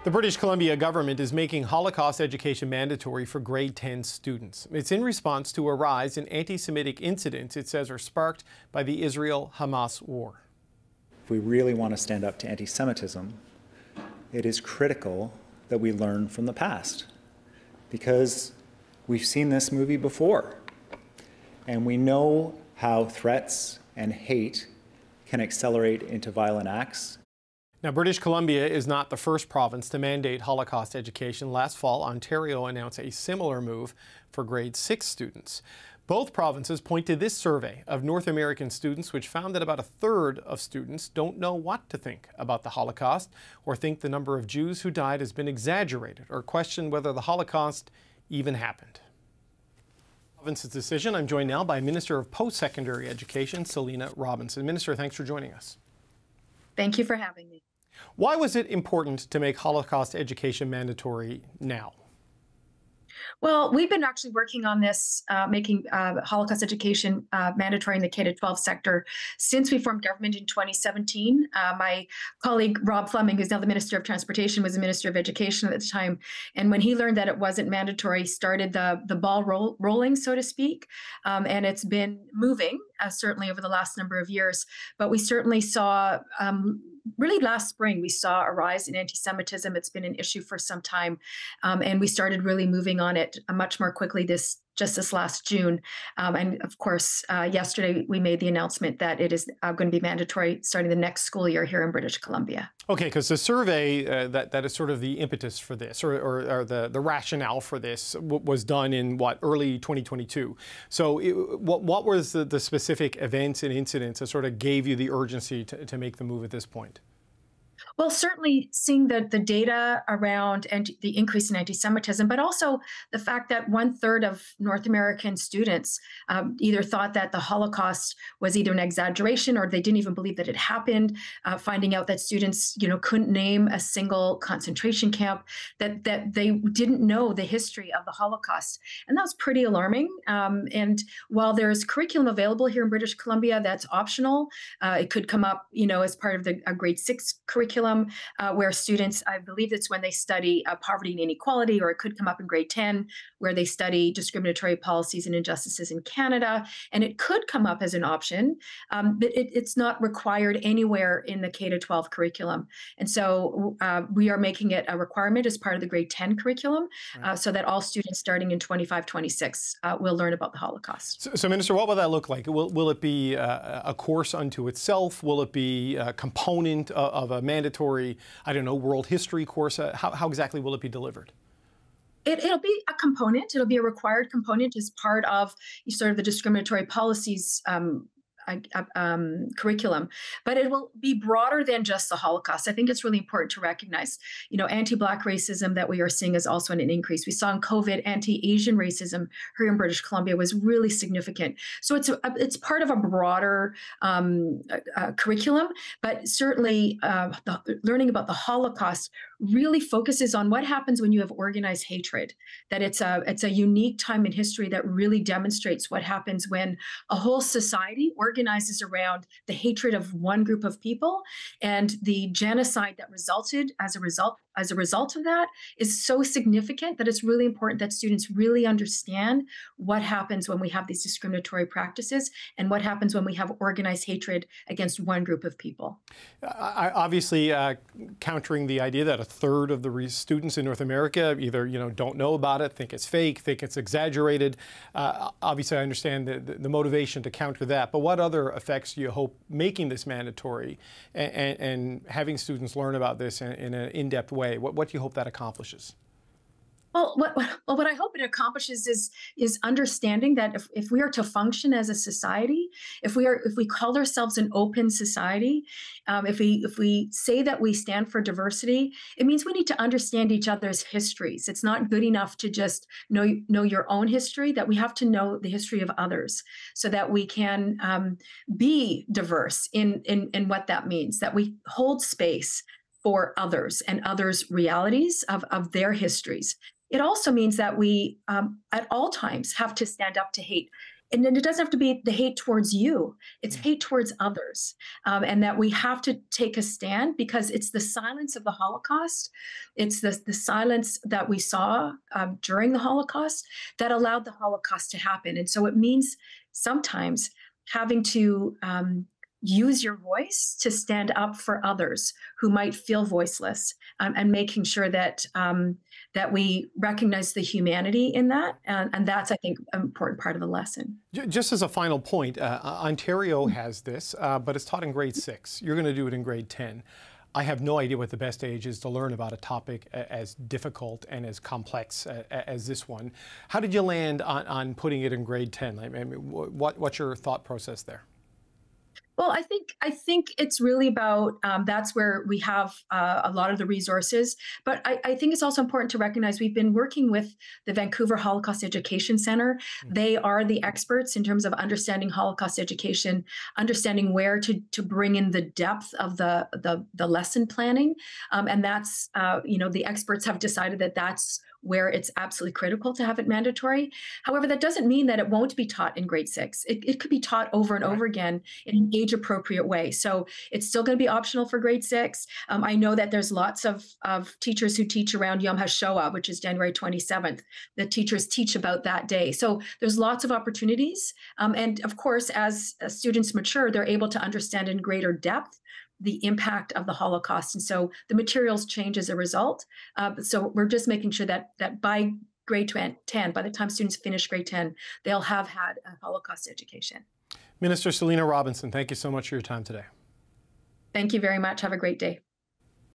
The British Columbia government is making Holocaust education mandatory for grade 10 students. It's in response to a rise in anti-Semitic incidents it says are sparked by the Israel-Hamas war. If we really want to stand up to anti-Semitism, it is critical that we learn from the past, because we've seen this movie before, and we know how threats and hate can accelerate into violent acts. Now, British Columbia is not the first province to mandate Holocaust education. Last fall, Ontario announced a similar move for grade 6 students. Both provinces point to this survey of North American students, which found that about a third of students don't know what to think about the Holocaust, or think the number of Jews who died has been exaggerated, or question whether the Holocaust even happened. Province's decision. I'm joined now by Minister of Post-Secondary Education, Selina Robinson. Minister, thanks for joining us. Thank you for having me. Why was it important to make Holocaust education mandatory now? Well, we've been actually working on this, making Holocaust education mandatory in the K-12 sector since we formed government in 2017. My colleague, Rob Fleming, who's now the Minister of Transportation, was the Minister of Education at the time. And when he learned that it wasn't mandatory, he started the ball rolling, so to speak. And it's been moving, certainly over the last number of years. But we certainly saw really last spring, we saw a rise in anti-Semitism. It's been an issue for some time, and we started really moving on it much more quickly just this last June. And of course, yesterday we made the announcement that it is going to be mandatory starting the next school year here in British Columbia. Okay, because the survey that is sort of the impetus for this, or the rationale for this, was done in early 2022. So what was the specific events and incidents that sort of gave you the urgency to make the move at this point? Well, certainly seeing the data around the increase in anti-Semitism, but also the fact that 1/3 of North American students either thought that the Holocaust was either an exaggeration or they didn't even believe that it happened, finding out that students, couldn't name a single concentration camp, that they didn't know the history of the Holocaust. And that was pretty alarming. And while there's curriculum available here in British Columbia that's optional, it could come up, as part of the grade 6 curriculum, where students, I believe it's when they study poverty and inequality, or it could come up in grade 10, where they study discriminatory policies and injustices in Canada. And it could come up as an option, but it's not required anywhere in the K-12 curriculum. And so we are making it a requirement as part of the grade 10 curriculum, right, so that all students starting in 25-26 will learn about the Holocaust. So, Minister, what will that look like? Will it be a course unto itself? Will it be a component of a mandatory, world history course? How exactly will it be delivered? It'll be a component. It'll be a required component as part of sort of the discriminatory policies curriculum, but it will be broader than just the Holocaust. I think it's really important to recognize, anti-Black racism that we are seeing is also an increase. We saw in COVID, anti-Asian racism here in British Columbia was really significant. So it's part of a broader curriculum, but certainly learning about the Holocaust really focuses on what happens when you have organized hatred, that it's a unique time in history that really demonstrates what happens when a whole society organizes around the hatred of one group of people, and the genocide that resulted as a result of that is so significant that it's really important that students really understand what happens when we have these discriminatory practices and what happens when we have organized hatred against one group of people. Obviously, countering the idea that a third of the students in North America either don't know about it, think it's fake, think it's exaggerated. Obviously, I understand the motivation to counter that, but what other effects do you hope making this mandatory and having students learn about this in an in-depth way? What do you hope that accomplishes? Well, what I hope it accomplishes is understanding that if we are to function as a society, if we call ourselves an open society, if we say that we stand for diversity, it means we need to understand each other's histories. It's not good enough to just know your own history, that we have to know the history of others so that we can be diverse in what that means, that we hold space for others and others' realities of their histories. It also means that we, at all times, have to stand up to hate and then it doesn't have to be the hate towards you, it's hate towards others. And that we have to take a stand, because it's the silence of the Holocaust, it's the silence that we saw during the Holocaust that allowed the Holocaust to happen. And so it means sometimes having to use your voice to stand up for others who might feel voiceless, and making sure that that we recognize the humanity in that. And that's, I think, an important part of the lesson. Just as a final point, Ontario has this, but it's taught in grade 6. You're going to do it in grade 10. I have no idea what the best age is to learn about a topic as difficult and as complex as this one. How did you land on putting it in grade 10? I mean, what's your thought process there? Well, I think it's really about that's where we have a lot of the resources. But I think it's also important to recognize we've been working with the Vancouver Holocaust Education Center. They are the experts in terms of understanding Holocaust education, understanding where to bring in the depth of the lesson planning, and that's the experts have decided that that's where it's absolutely critical to have it mandatory. However, that doesn't mean that it won't be taught in grade 6. It could be taught over and over again in an age-appropriate way. So it's still going to be optional for grade 6. I know that there's lots of teachers who teach around Yom HaShoah, which is January 27th. The teachers teach about that day. So there's lots of opportunities. And of course, as students mature, they're able to understand in greater depth the impact of the Holocaust. And so the materials change as a result. So we're just making sure that by grade 10, by the time students finish grade 10, they'll have had a Holocaust education. Minister Selina Robinson, thank you so much for your time today. Thank you very much. Have a great day.